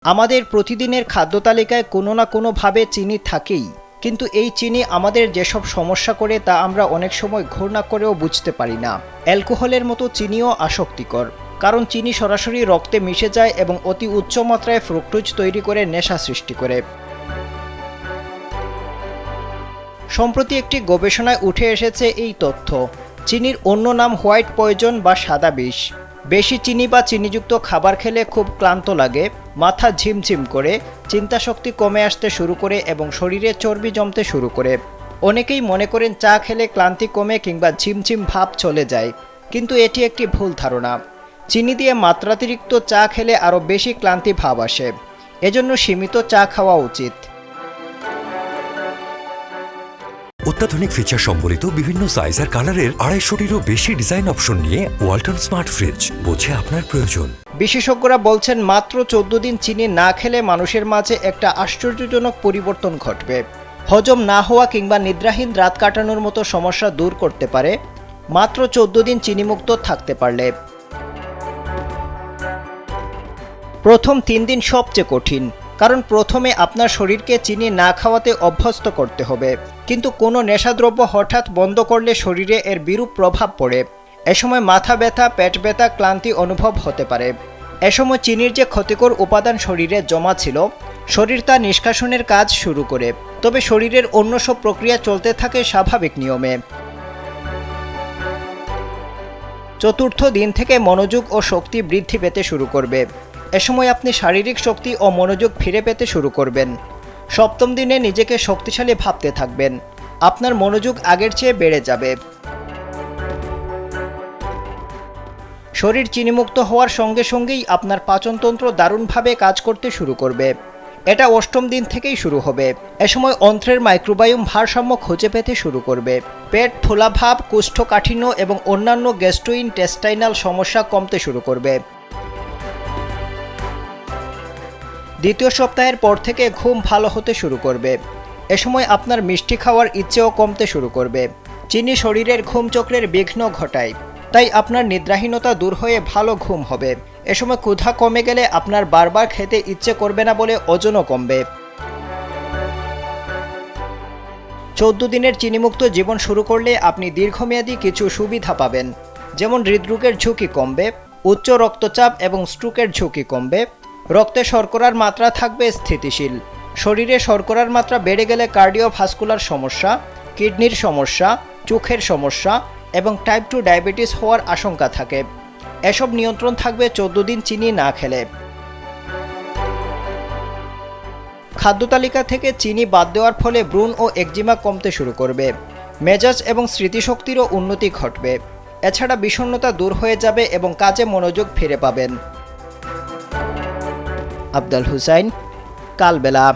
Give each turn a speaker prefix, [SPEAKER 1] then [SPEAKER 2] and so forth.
[SPEAKER 1] আমাদের প্রতিদিনের খাদ্য তালিকায় কোনো না কোনোভাবে চিনি থাকেই, কিন্তু এই চিনি আমাদের যেসব সমস্যা করে তা আমরা অনেক সময় ঘৃণা করেও বুঝতে পারি না। অ্যালকোহলের মতো চিনিও আসক্তিকর, কারণ চিনি সরাসরি রক্তে মিশে যায় এবং অতি উচ্চ মাত্রায় ফ্রুক্টোজ তৈরি করে নেশা সৃষ্টি করে। সম্প্রতি একটি গবেষণায় উঠে এসেছে এই তথ্য। চিনির অন্য নাম হোয়াইট পয়জন বা সাদা বিষ। বেশি চিনি বা চিনিযুক্ত খাবার খেলে খুব ক্লান্ত লাগে, মাথা ঝিমঝিম করে, চিন্তাশক্তি কমে আসতে শুরু করে এবং শরীরে চর্বি জমতে শুরু করে। অনেকেই মনে করেন চা খেলে ক্লান্তি কমে কিংবা ঝিমঝিম ভাব চলে যায়, কিন্তু এটি একটি ভুল ধারণা। চিনি দিয়ে মাত্রাতিরিক্ত চা খেলে আরও বেশি ক্লান্তি ভাব আসে, এজন্য সীমিত চা খাওয়া উচিত।
[SPEAKER 2] অত্যাধুনিক ফিচার সম্বলিত বিভিন্ন সাইজ আর কালারের 250-টিরও বেশি ডিজাইন অপশন নিয়ে ওয়ালটন স্মার্ট ফ্রিজ, বোঝে আপনার প্রয়োজন।
[SPEAKER 1] বিশেষজ্ঞরা বলছেন মাত্র 14 দিন চিনি না খেলে মানুষের মাঝে একটা আশ্চর্যজনক পরিবর্তন ঘটবে। হজম না হওয়া কিংবা নিদ্রাহীন রাত কাটানোর মতো সমস্যা দূর করতে পারে মাত্র 14 দিন চিনিমুক্ত থাকতে পারলে। প্রথম 3 দিন সবচেয়ে কঠিন, কারণ প্রথমে আপনার শরীরকে চিনি না খাওয়াতে অভ্যস্ত করতে হবে, কিন্তু কোনো নেশাদ্রব্য হঠাৎ বন্ধ করলে শরীরে এর বিরূপ প্রভাব পড়ে। এ সময় মাথা ব্যথা, পেট ব্যথা, ক্লান্তি অনুভব হতে পারে। এ সময় চিনির যে ক্ষতিকর উপাদান শরীরে জমা ছিল, শরীর তা নিষ্কাশনের কাজ শুরু করে, তবে শরীরের অন্য সব প্রক্রিয়া চলতে থাকে স্বাভাবিক নিয়মে। চতুর্থ দিন থেকে মনোযোগ ও শক্তি বৃদ্ধি পেতে শুরু করবে। এ সময় আপনি শারীরিক শক্তি ও মনোযোগ ফিরে পেতে শুরু করবেন। সপ্তম দিনে নিজেকে শক্তিশালী ভাবতে থাকবেন, আপনার মনোযোগ আগের চেয়ে বেড়ে যাবে। শরীর চিনিমুক্ত হওয়ার সঙ্গে সঙ্গেই আপনার পাচনতন্ত্র দারুণভাবে কাজ করতে শুরু করবে। এটা অষ্টম দিন থেকেই শুরু হবে। এ সময় অন্ত্রের মাইক্রোবায়োম ভারসাম্য খুঁজে পেতে শুরু করবে। পেট ফোলাভাব, কোষ্ঠকাঠিন্য এবং অন্যান্য গ্যাস্ট্রোইন্টেস্টাইনাল সমস্যা কমতে শুরু করবে। দ্বিতীয় সপ্তাহের পর থেকে ঘুম ভালো হতে শুরু করবে। এ সময় আপনার মিষ্টি খাওয়ার ইচ্ছেও কমতে শুরু করবে। চিনি শরীরের ঘুমচক্রের বিঘ্ন ঘটায়, তাই আপনার নিদ্রাহীনতা দূর হয়ে ভালো ঘুম হবে। এ সময় ক্ষুধা কমে গেলে আপনার বারবার খেতে ইচ্ছে করবে না বলে ওজনও কমবে। 14 দিনের চিনিমুক্ত জীবন শুরু করলে আপনি দীর্ঘমেয়াদী কিছু সুবিধা পাবেন, যেমন হৃদরোগের ঝুঁকি কমবে, উচ্চ রক্তচাপ এবং স্ট্রোকের ঝুঁকি কমবে, রক্তে শর্করার মাত্রা থাকবে স্থিতিশীল। শরীরে শর্করার মাত্রা বেড়ে গেলে কার্ডিওভাস্কুলার সমস্যা, কিডনির সমস্যা, চোখের সমস্যা এবং টাইপ 2 ডায়াবেটিস হওয়ার আশঙ্কা থাকে। এসব নিয়ন্ত্রণ থাকবে 14 দিন চিনি না খেলে। খাদ্য তালিকা থেকে চিনি বাদ দেওয়ার ফলে ব্রণ ও একজিমা কমতে শুরু করবে। মেজাজ এবং স্মৃতিশক্তিরও উন্নতি ঘটবে। এছাড়া বিষণ্ণতা দূর হয়ে যাবে এবং কাজে মনোযোগ ফিরে পাবেন। আফজাল হুসাইন, কালবেলা।